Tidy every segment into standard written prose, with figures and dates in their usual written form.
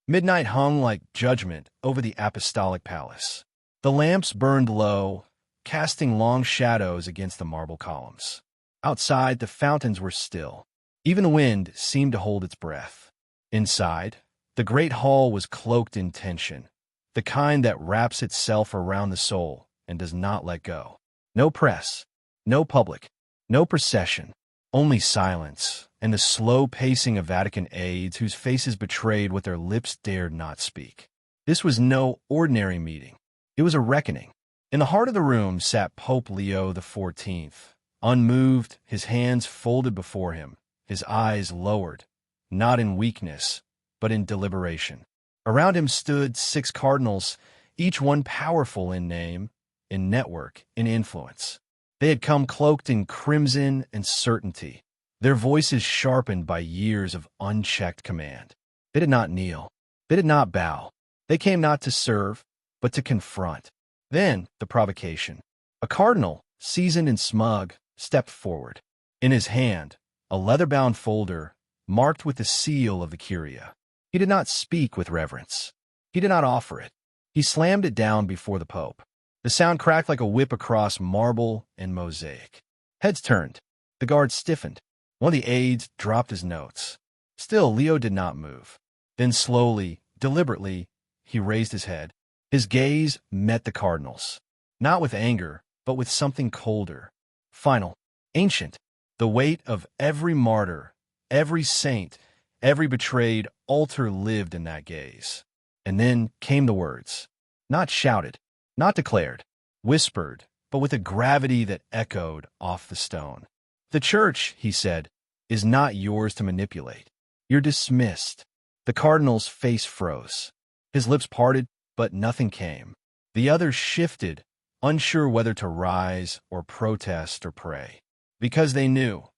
Midnight hung like judgment over the apostolic palace. The lamps burned low, casting long shadows against the marble columns. Outside, the fountains were still. Even the wind seemed to hold its breath. Inside, the great hall was cloaked in tension, the kind that wraps itself around the soul and does not let go. No press, no public, no procession, only silence and the slow pacing of Vatican aides whose faces betrayed what their lips dared not speak. This was no ordinary meeting. It was a reckoning. In the heart of the room sat Pope Leo XIV, unmoved, his hands folded before him, his eyes lowered, not in weakness, but in deliberation. Around him stood 6 cardinals, each one powerful in name, in network, in influence. They had come cloaked in crimson and certainty, their voices sharpened by years of unchecked command. They did not kneel. They did not bow. They came not to serve, but to confront. Then, the provocation. A cardinal, seasoned and smug, stepped forward. In his hand, a leather-bound folder marked with the seal of the Curia. He did not speak with reverence. He did not offer it. He slammed it down before the Pope. The sound cracked like a whip across marble and mosaic. Heads turned. The guard stiffened. One of the aides dropped his notes. Still, Leo did not move. Then slowly, deliberately, he raised his head. His gaze met the cardinal's, not with anger, but with something colder, final, ancient. The weight of every martyr, every saint, every betrayed altar lived in that gaze. And then came the words, not shouted, not declared, whispered, but with a gravity that echoed off the stone. The church, he said, is not yours to manipulate. You're dismissed. The cardinal's face froze. His lips parted, but nothing came. The others shifted, unsure whether to rise or protest or pray. Because they knew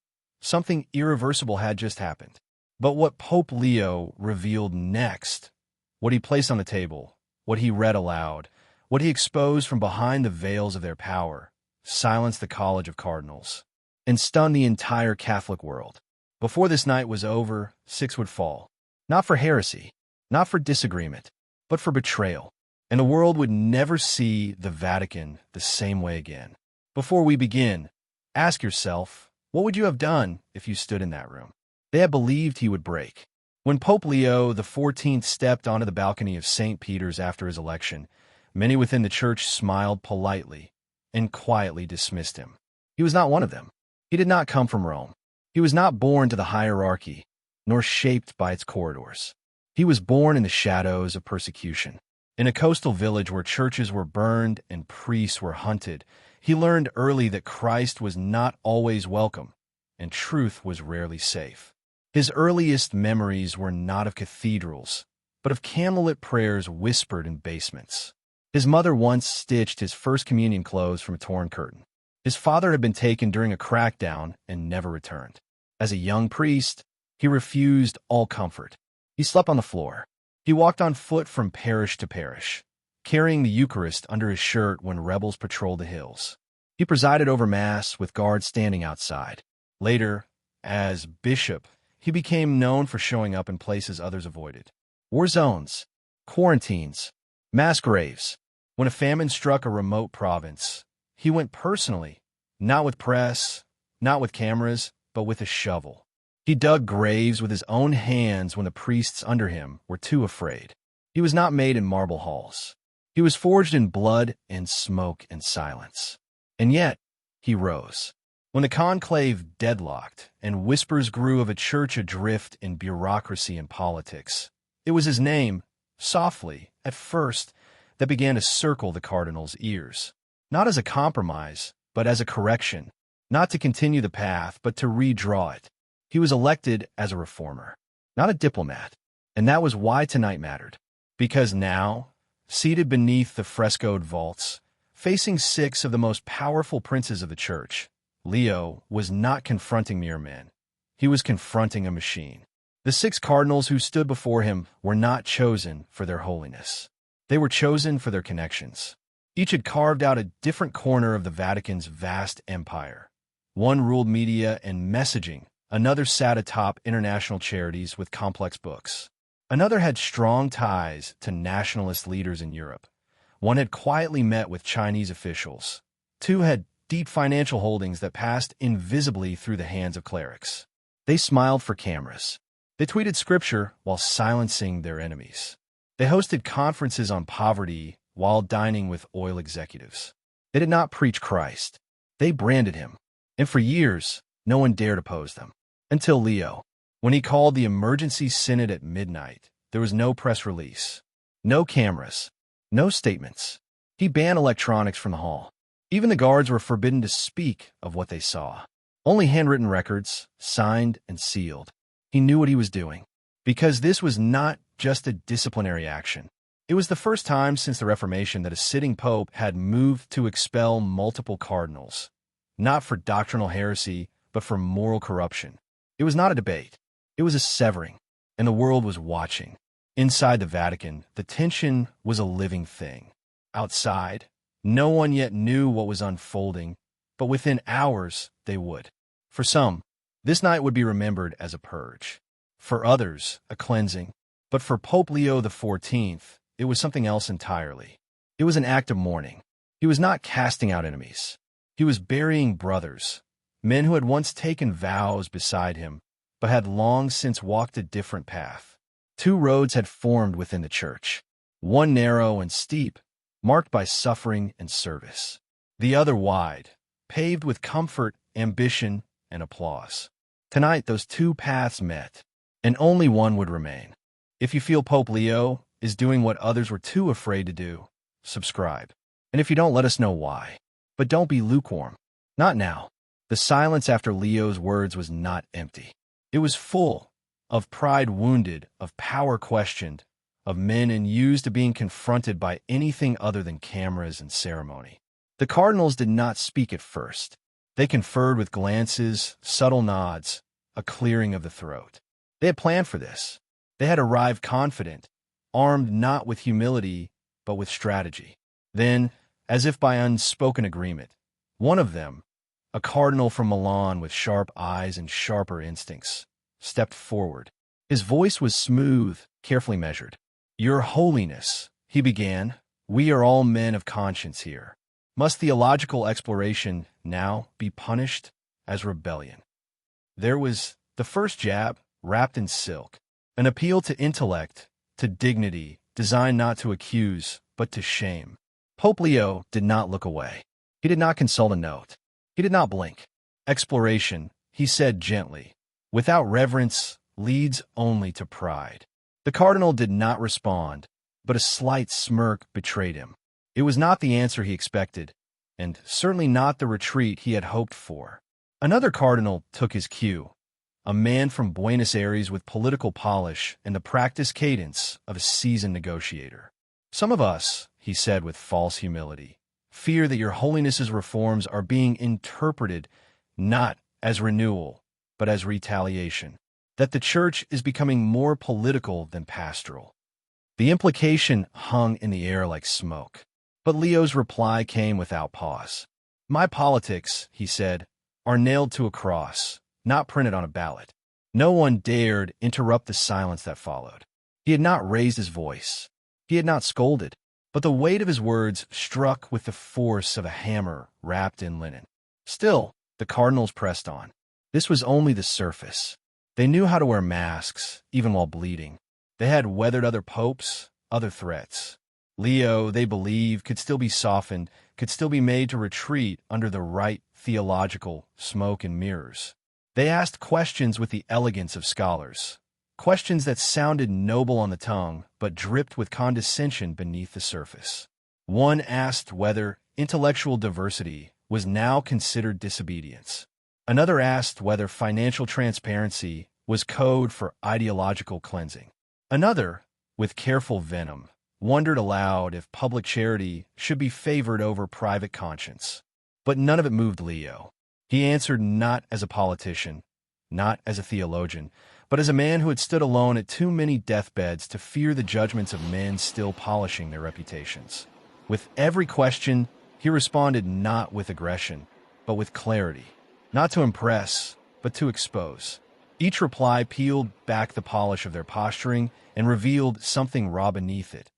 something irreversible had just happened. But what Pope Leo revealed next, what he placed on the table, what he read aloud, what he exposed from behind the veils of their power, silenced the College of Cardinals and stunned the entire Catholic world. Before this night was over, 6 would fall. Not for heresy, not for disagreement, but for betrayal. And the world would never see the Vatican the same way again. Before we begin, ask yourself, what would you have done if you stood in that room? They had believed he would break. When Pope Leo XIV stepped onto the balcony of St. Peter's after his election, many within the church smiled politely and quietly dismissed him. He was not one of them. He did not come from Rome. He was not born to the hierarchy, nor shaped by its corridors. He was born in the shadows of persecution. In a coastal village where churches were burned and priests were hunted, he learned early that Christ was not always welcome, and truth was rarely safe. His earliest memories were not of cathedrals, but of candlelit prayers whispered in basements. His mother once stitched his first communion clothes from a torn curtain. His father had been taken during a crackdown and never returned. As a young priest, he refused all comfort. He slept on the floor. He walked on foot from parish to parish, carrying the Eucharist under his shirt when rebels patrolled the hills. He presided over Mass with guards standing outside. Later, as bishop, he became known for showing up in places others avoided. War zones, quarantines, mass graves. When a famine struck a remote province, he went personally, not with press, not with cameras, but with a shovel. He dug graves with his own hands when the priests under him were too afraid. He was not made in marble halls. He was forged in blood and smoke and silence. And yet, he rose. When the conclave deadlocked and whispers grew of a church adrift in bureaucracy and politics, it was his name, softly, at first, that began to circle the cardinal's ears. Not as a compromise, but as a correction. Not to continue the path, but to redraw it. He was elected as a reformer, not a diplomat. And that was why tonight mattered. Because now, seated beneath the frescoed vaults, facing 6 of the most powerful princes of the church, Leo was not confronting mere men. He was confronting a machine. The 6 cardinals who stood before him were not chosen for their holiness. They were chosen for their connections. Each had carved out a different corner of the Vatican's vast empire. One ruled media and messaging. Another sat atop international charities with complex books. Another had strong ties to nationalist leaders in Europe. One had quietly met with Chinese officials. Two had deep financial holdings that passed invisibly through the hands of clerics. They smiled for cameras. They tweeted scripture while silencing their enemies. They hosted conferences on poverty while dining with oil executives. They did not preach Christ. They branded him. And for years, no one dared oppose them. Until Leo. When he called the emergency synod at midnight, there was no press release, no cameras, no statements. He banned electronics from the hall. Even the guards were forbidden to speak of what they saw. Only handwritten records, signed and sealed. He knew what he was doing, because this was not just a disciplinary action. It was the first time since the Reformation that a sitting pope had moved to expel multiple cardinals, not for doctrinal heresy, but for moral corruption. It was not a debate. It was a severing, and the world was watching. Inside the Vatican, the tension was a living thing. Outside, no one yet knew what was unfolding, but within hours they would. For some, this night would be remembered as a purge. For others, a cleansing. But for Pope Leo XIV, it was something else entirely. It was an act of mourning. He was not casting out enemies. He was burying brothers, men who had once taken vows beside him, but had long since walked a different path. Two roads had formed within the church, one narrow and steep, marked by suffering and service. The other wide, paved with comfort, ambition, and applause. Tonight, those two paths met, and only one would remain. If you feel Pope Leo is doing what others were too afraid to do, subscribe. And if you don't, let us know why. But don't be lukewarm. Not now. The silence after Leo's words was not empty. It was full of pride wounded, of power questioned, of men unused to being confronted by anything other than cameras and ceremony. The cardinals did not speak at first. They conferred with glances, subtle nods, a clearing of the throat. They had planned for this. They had arrived confident, armed not with humility, but with strategy. Then, as if by unspoken agreement, one of them, a cardinal from Milan with sharp eyes and sharper instincts, stepped forward. His voice was smooth, carefully measured. "Your Holiness," he began, "we are all men of conscience here. Must theological exploration now be punished as rebellion?" There was the first jab, wrapped in silk, an appeal to intellect, to dignity, designed not to accuse, but to shame. Pope Leo did not look away. He did not consult a note. He did not blink. Exploration, he said gently, without reverence, leads only to pride. The cardinal did not respond, but a slight smirk betrayed him. It was not the answer he expected, and certainly not the retreat he had hoped for. Another cardinal took his cue, a man from Buenos Aires with political polish and the practiced cadence of a seasoned negotiator. "Some of us," he said with false humility, "fear that your Holiness's reforms are being interpreted not as renewal, but as retaliation, that the Church is becoming more political than pastoral." The implication hung in the air like smoke. But Leo's reply came without pause. "My politics," he said, "are nailed to a cross, not printed on a ballot." No one dared interrupt the silence that followed. He had not raised his voice. He had not scolded, but the weight of his words struck with the force of a hammer wrapped in linen. Still, the cardinals pressed on. This was only the surface. They knew how to wear masks, even while bleeding. They had weathered other popes, other threats. Leo, they believed, could still be softened, could still be made to retreat under the right theological smoke and mirrors. They asked questions with the elegance of scholars, questions that sounded noble on the tongue, but dripped with condescension beneath the surface. One asked whether intellectual diversity was now considered disobedience. Another asked whether financial transparency was code for ideological cleansing. Another, with careful venom, wondered aloud if public charity should be favored over private conscience. But none of it moved Leo. He answered not as a politician, not as a theologian, but as a man who had stood alone at too many deathbeds to fear the judgments of men still polishing their reputations. With every question, he responded not with aggression, but with clarity, not to impress, but to expose. Each reply peeled back the polish of their posturing and revealed something raw beneath it.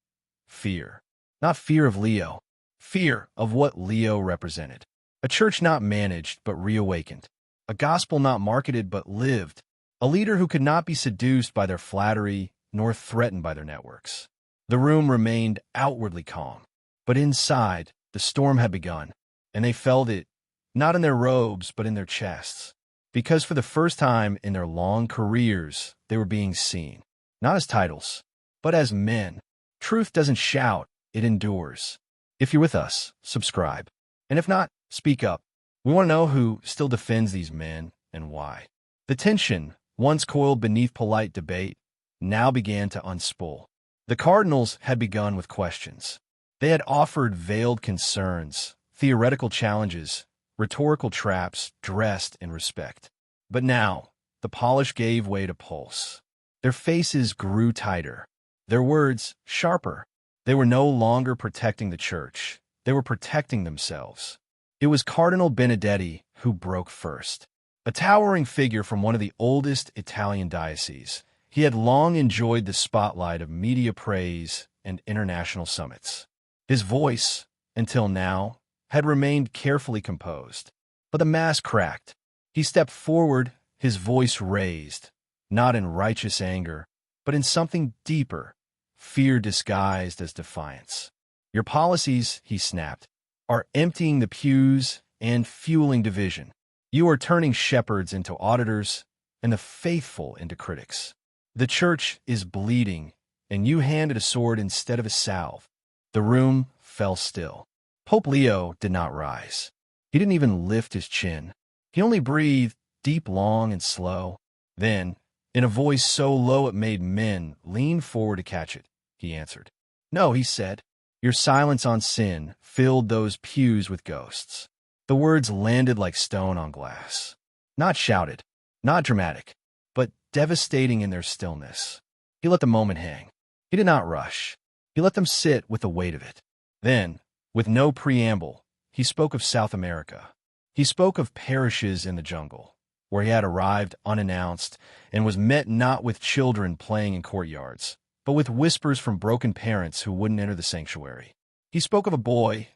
Fear. Not fear of Leo. Fear of what Leo represented. A church not managed but reawakened. A gospel not marketed but lived. A leader who could not be seduced by their flattery nor threatened by their networks. The room remained outwardly calm, but inside, the storm had begun, and they felt it, not in their robes but in their chests. Because for the first time in their long careers, they were being seen, not as titles, but as men. Truth doesn't shout, it endures. If you're with us, subscribe. And if not, speak up. We want to know who still defends these men and why. The tension, once coiled beneath polite debate, now began to unspool. The cardinals had begun with questions. They had offered veiled concerns, theoretical challenges, rhetorical traps dressed in respect. But now, the polish gave way to pulse. Their faces grew tighter, their words sharper. They were no longer protecting the church. They were protecting themselves. It was Cardinal Benedetti who broke first. A towering figure from one of the oldest Italian dioceses, he had long enjoyed the spotlight of media praise and international summits. His voice, until now, had remained carefully composed. But the mask cracked. He stepped forward, his voice raised, not in righteous anger, but in something deeper, fear disguised as defiance. Your policies, he snapped, are emptying the pews and fueling division. You are turning shepherds into auditors and the faithful into critics. The church is bleeding, and you handed a sword instead of a salve. The room fell still. Pope Leo did not rise. He didn't even lift his chin. He only breathed deep, long, and slow. Then, in a voice so low it made men lean forward to catch it, he answered. No, he said. Your silence on sin filled those pews with ghosts. The words landed like stone on glass. Not shouted, not dramatic, but devastating in their stillness. He let the moment hang. He did not rush. He let them sit with the weight of it. Then, with no preamble, he spoke of South America. He spoke of parishes in the jungle, where he had arrived unannounced and was met not with children playing in courtyards, but with whispers from broken parents who wouldn't enter the sanctuary. He spoke of a boy,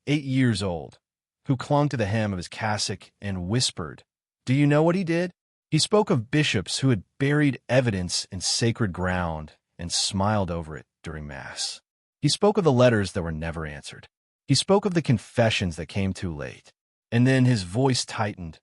8 years old, who clung to the hem of his cassock and whispered, "Do you know what he did?" He spoke of bishops who had buried evidence in sacred ground and smiled over it during Mass. He spoke of the letters that were never answered. He spoke of the confessions that came too late. And then his voice tightened,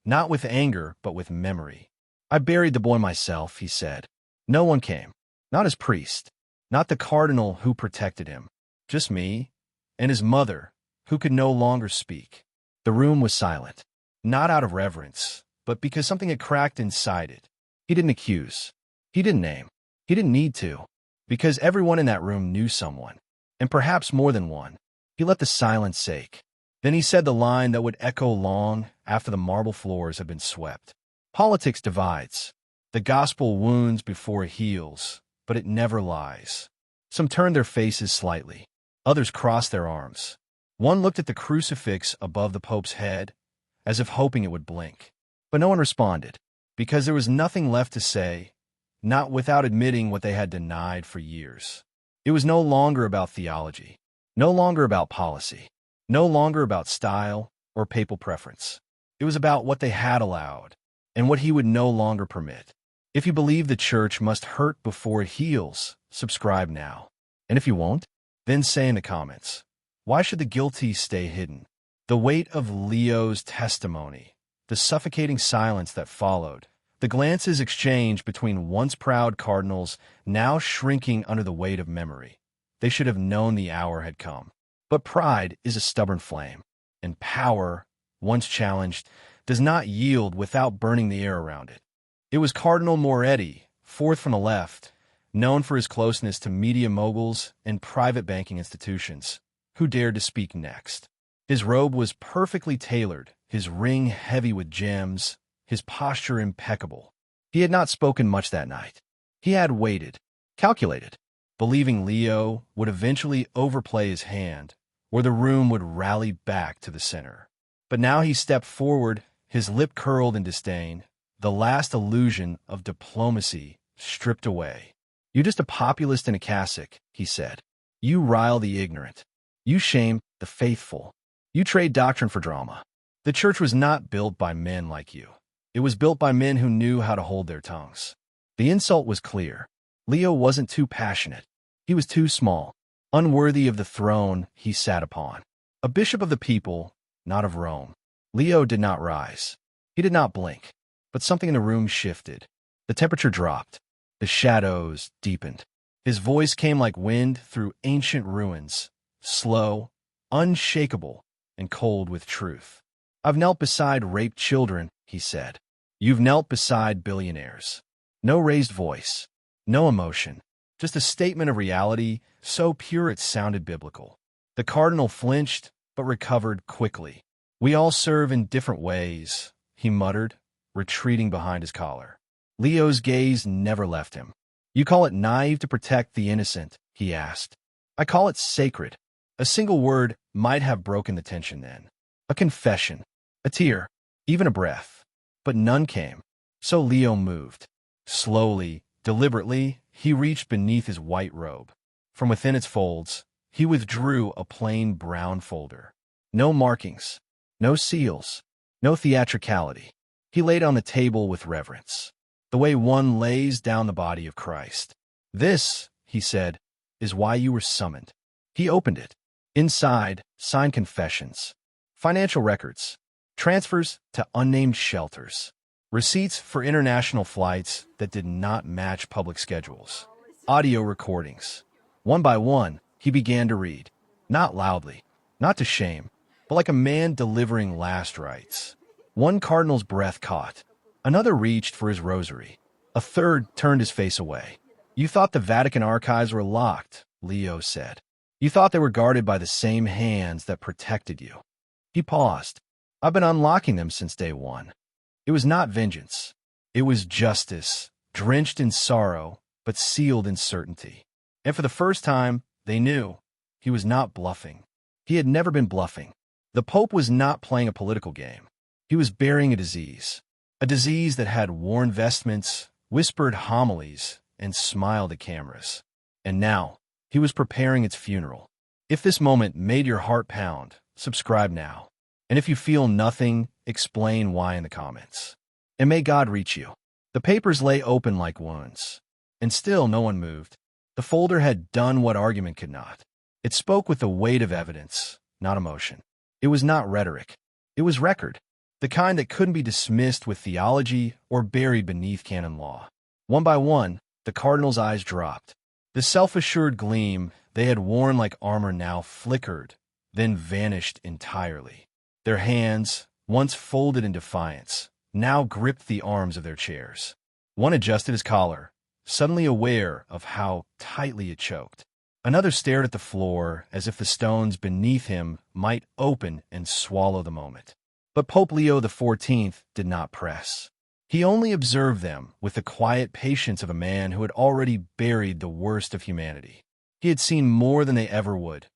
not with anger, but with memory. I buried the boy myself, he said. No one came. Not his priest. Not the cardinal who protected him. Just me and his mother, who could no longer speak. The room was silent, not out of reverence, but because something had cracked inside it. He didn't accuse. He didn't name. He didn't need to, because everyone in that room knew someone, and perhaps more than one. He let the silence sake. Then he said the line that would echo long after the marble floors had been swept. Politics divides. The gospel wounds before it heals, but it never lies. Some turned their faces slightly. Others crossed their arms. One looked at the crucifix above the Pope's head, as if hoping it would blink. But no one responded, because there was nothing left to say, not without admitting what they had denied for years. It was no longer about theology, no longer about policy, no longer about style or papal preference. It was about what they had allowed and what he would no longer permit. If you believe the church must hurt before it heals, subscribe now. And if you won't, then say in the comments, why should the guilty stay hidden? The weight of Leo's testimony, the suffocating silence that followed, the glances exchanged between once proud cardinals now shrinking under the weight of memory. They should have known the hour had come. But pride is a stubborn flame, and power, once challenged, does not yield without burning the air around it. It was Cardinal Moretti, fourth from the left, known for his closeness to media moguls and private banking institutions, who dared to speak next. His robe was perfectly tailored, his ring heavy with gems, his posture impeccable. He had not spoken much that night. He had waited, calculated, believing Leo would eventually overplay his hand, or the room would rally back to the center. But now he stepped forward, his lip curled in disdain, the last illusion of diplomacy stripped away. "You're just a populist in a cassock," he said. "You rile the ignorant. You shame the faithful. You trade doctrine for drama. The church was not built by men like you. It was built by men who knew how to hold their tongues." The insult was clear. Leo wasn't too passionate. He was too small, unworthy of the throne he sat upon. A bishop of the people, not of Rome. Leo did not rise. He did not blink. But something in the room shifted. The temperature dropped. The shadows deepened. His voice came like wind through ancient ruins, slow, unshakable, and cold with truth. "I've knelt beside raped children," he said. "You've knelt beside billionaires." No raised voice, no emotion, just a statement of reality so pure it sounded biblical. The cardinal flinched, but recovered quickly. "We all serve in different ways," he muttered, retreating behind his collar. Leo's gaze never left him. "You call it naive to protect the innocent?" he asked. "I call it sacred." A single word might have broken the tension then. A confession, a tear, even a breath. But none came. So Leo moved. Slowly, deliberately, he reached beneath his white robe. From within its folds, he withdrew a plain brown folder. No markings, no seals, no theatricality. He laid on the table with reverence, the way one lays down the body of Christ. "This," he said, "is why you were summoned." He opened it. Inside, signed confessions, financial records, transfers to unnamed shelters, receipts for international flights that did not match public schedules, audio recordings. One by one, he began to read, not loudly, not to shame, but like a man delivering last rites. One cardinal's breath caught. Another reached for his rosary. A third turned his face away. "You thought the Vatican archives were locked," Leo said. "You thought they were guarded by the same hands that protected you." He paused. "I've been unlocking them since day one." It was not vengeance. It was justice, drenched in sorrow, but sealed in certainty. And for the first time, they knew he was not bluffing. He had never been bluffing. The Pope was not playing a political game. He was burying a disease that had worn vestments, whispered homilies, and smiled at cameras. And now, he was preparing its funeral. If this moment made your heart pound, subscribe now. And if you feel nothing, explain why in the comments. And may God reach you. The papers lay open like wounds. And still no one moved. The folder had done what argument could not. It spoke with the weight of evidence, not emotion. It was not rhetoric. It was record. The kind that couldn't be dismissed with theology or buried beneath canon law. One by one, the cardinal's eyes dropped. The self-assured gleam they had worn like armor now flickered, then vanished entirely. Their hands, once folded in defiance, now gripped the arms of their chairs. One adjusted his collar, suddenly aware of how tightly it choked. Another stared at the floor as if the stones beneath him might open and swallow the moment. But Pope Leo XIV did not press. He only observed them with the quiet patience of a man who had already buried the worst of humanity. He had seen more than they ever would,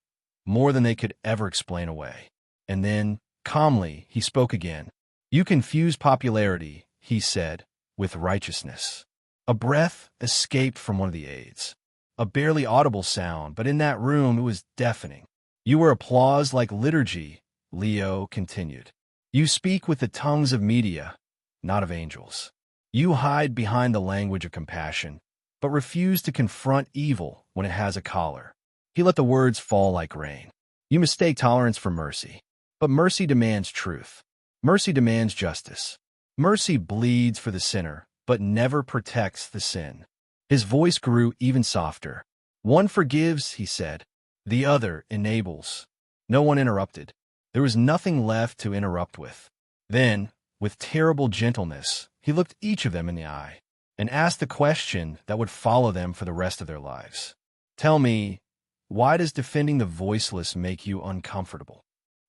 more than they could ever explain away. And then, calmly, he spoke again. "You confuse popularity," he said, "with righteousness." A breath escaped from one of the aides. A barely audible sound, but in that room it was deafening. "You were applause like liturgy," Leo continued. "You speak with the tongues of media, not of angels. You hide behind the language of compassion, but refuse to confront evil when it has a collar." He let the words fall like rain. "You mistake tolerance for mercy. But mercy demands truth. Mercy demands justice. Mercy bleeds for the sinner, but never protects the sin." His voice grew even softer. "One forgives," he said. "The other enables." No one interrupted. There was nothing left to interrupt with. Then, with terrible gentleness, he looked each of them in the eye and asked the question that would follow them for the rest of their lives. "Tell me, why does defending the voiceless make you uncomfortable?"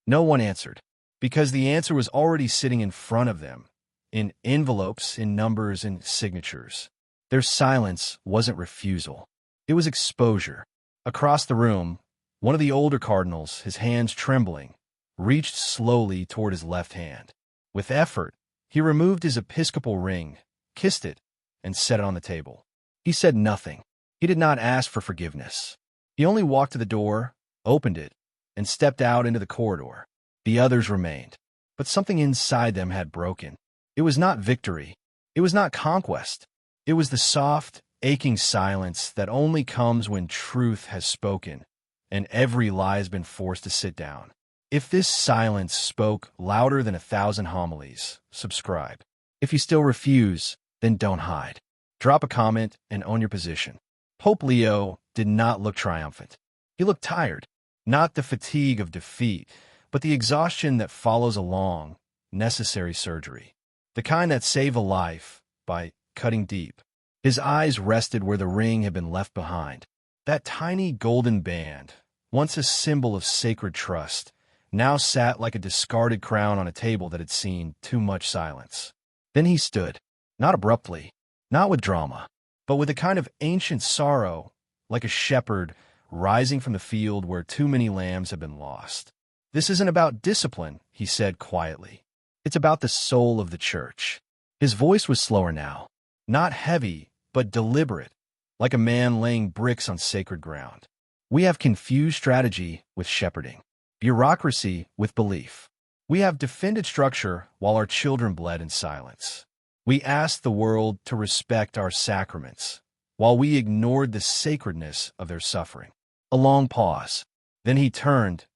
No one answered, because the answer was already sitting in front of them, in envelopes, in numbers, in signatures. Their silence wasn't refusal. It was exposure. Across the room, one of the older cardinals, his hands trembling, reached slowly toward his left hand. With effort, He removed his episcopal ring, kissed it, and set it on the table. He said nothing. He did not ask for forgiveness. He only walked to the door, opened it, and stepped out into the corridor. The others remained, but something inside them had broken. It was not victory. It was not conquest. It was the soft, aching silence that only comes when truth has spoken and every lie has been forced to sit down. If this silence spoke louder than 1,000 homilies, subscribe. If you still refuse, then don't hide. Drop a comment and own your position. Pope Leo did not look triumphant. He looked tired, not the fatigue of defeat, but the exhaustion that follows a long, necessary surgery. The kind that saves a life by cutting deep. His eyes rested where the ring had been left behind. That tiny golden band, once a symbol of sacred trust, now sat like a discarded crown on a table that had seen too much silence. Then he stood, not abruptly, not with drama, but with a kind of ancient sorrow, like a shepherd rising from the field where too many lambs have been lost. This isn't about discipline, he said quietly. It's about the soul of the church. His voice was slower now, not heavy, but deliberate, like a man laying bricks on sacred ground. We have confused strategy with shepherding, bureaucracy with belief. We have defended structure while our children bled in silence. We asked the world to respect our sacraments, while we ignored the sacredness of their suffering. A long pause. Then he turned,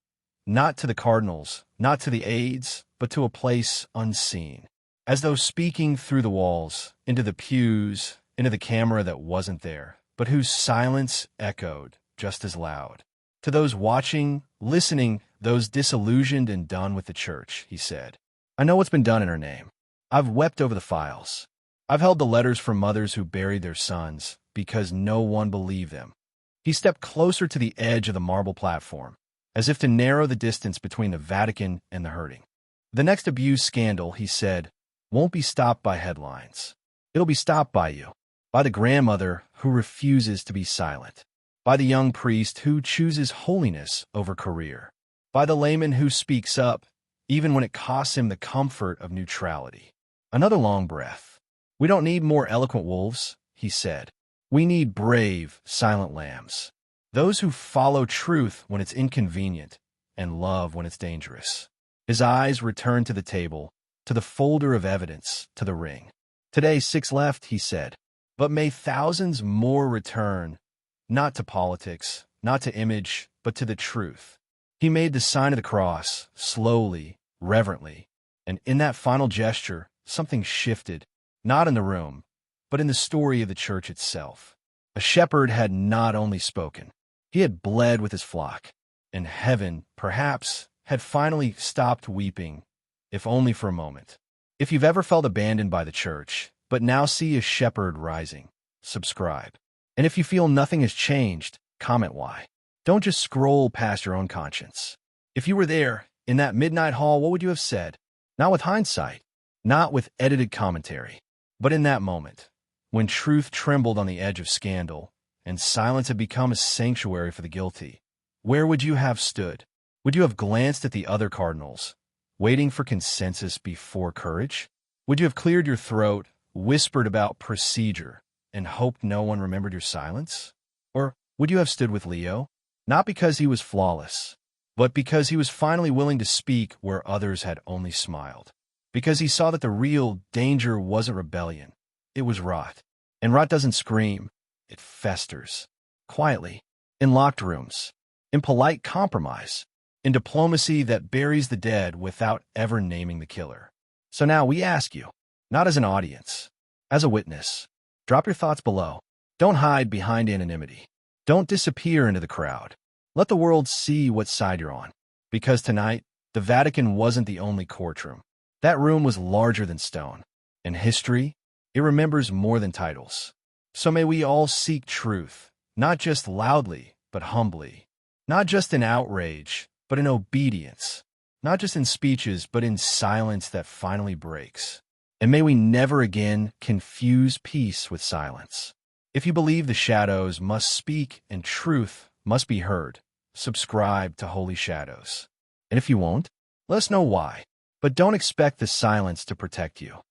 not to the cardinals, not to the aides, but to a place unseen, as though speaking through the walls, into the pews, into the camera that wasn't there, but whose silence echoed just as loud. To those watching, listening, those disillusioned and done with the church, he said, I know what's been done in her name. I've wept over the files. I've held the letters from mothers who buried their sons because no one believed them. He stepped closer to the edge of the marble platform, as if to narrow the distance between the Vatican and the hurting. The next abuse scandal, he said, won't be stopped by headlines. It'll be stopped by you, by the grandmother who refuses to be silent, by the young priest who chooses holiness over career, by the layman who speaks up, even when it costs him the comfort of neutrality. Another long breath. We don't need more eloquent wolves, he said. We need brave, silent lambs. Those who follow truth when it's inconvenient and love when it's dangerous. His eyes returned to the table, to the folder of evidence, to the ring. Today 6 left, he said, but may thousands more return, not to politics, not to image, but to the truth. He made the sign of the cross, slowly, reverently, and in that final gesture, something shifted, not in the room, but in the story of the church itself. A shepherd had not only spoken, he had bled with his flock, and heaven, perhaps, had finally stopped weeping, if only for a moment. If you've ever felt abandoned by the church, but now see a shepherd rising, subscribe. And if you feel nothing has changed, comment why. Don't just scroll past your own conscience. If you were there, in that midnight hall, what would you have said? Not with hindsight, not with edited commentary, but in that moment, when truth trembled on the edge of scandal, and silence had become a sanctuary for the guilty, where would you have stood? Would you have glanced at the other cardinals, waiting for consensus before courage? Would you have cleared your throat, whispered about procedure, and hoped no one remembered your silence? Or would you have stood with Leo, not because he was flawless, but because he was finally willing to speak where others had only smiled? Because he saw that the real danger wasn't rebellion, it was rot. And rot doesn't scream, it festers. Quietly, in locked rooms, in polite compromise, in diplomacy that buries the dead without ever naming the killer. So now we ask you, not as an audience, as a witness, drop your thoughts below. Don't hide behind anonymity. Don't disappear into the crowd. Let the world see what side you're on. Because tonight, the Vatican wasn't the only courtroom. That room was larger than stone. And history, it remembers more than titles. So may we all seek truth, not just loudly, but humbly. Not just in outrage, but in obedience. Not just in speeches, but in silence that finally breaks. And may we never again confuse peace with silence. If you believe the shadows must speak and truth must be heard, subscribe to Holy Shadows. And if you won't, let us know why. But don't expect the silence to protect you.